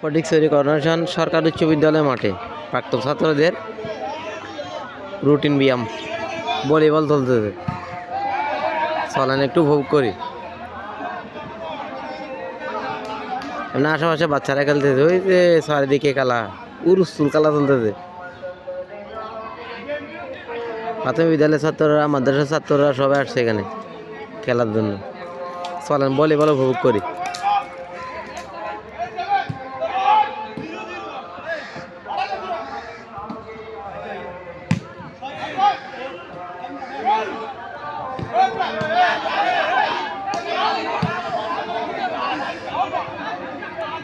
Fatikchhari corporation সরকারি উচ্চ বিদ্যালয় মাঠে প্রাক্তন ছাত্রদের রুটিন ব্যায়াম ভলিবল চলতেছে। চলেন একটু ভোগ করি। এমনি আশেপাশে বাচ্চারা খেলতেছে, ওই যে চারিদিকে খেলা উরুস্তুল খেলা চলতেছে। প্রাথমিক বিদ্যালয়ের ছাত্ররা, মাদ্রাসার ছাত্ররা সবাই আসছে এখানে খেলার জন্য। চলেন ভলিবল উপভোগ করি।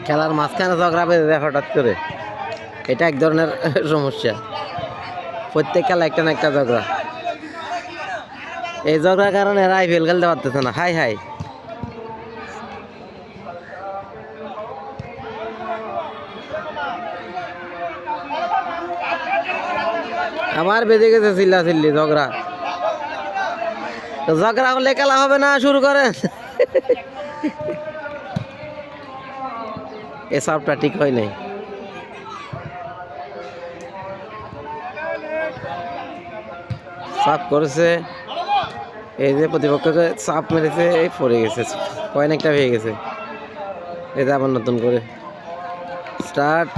খেলার মাঝখানে ঝগড়া বেঁধে দেয় হঠাৎ করে, এটা এক ধরনের সমস্যা। প্রত্যেক খেলা একটা না একটা ঝগড়া। এই ঝগড়ার কারণে এরা আইপিএল খেলতে পারতেছে না। হাই হাই, আমার বেঁধে গেছে চিল্লা চিল্লি ঝগড়া। ঝগড়া হলে খেলা হবে না, শুরু করেন। এসবটা ঠিক হয় নাই। চাপ করেছে, এই যে প্রতিপক্ষকে চাপ মেরেছে, এই পড়ে গেছে, পয়েন্ট একটা হয়ে গেছে। এই যে আবার নতুন করে স্টার্ট,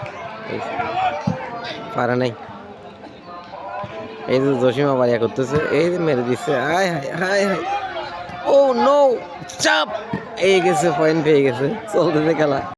পারে নাই। এই যে জসিমা বাড়িয়া করতেছে, এই যে মেরে দিচ্ছে। হাই হাই হাই হাই, ও নো, চাপ এই গেছে, পয়েন্ট পেয়ে গেছে, চলতেছে খেলা।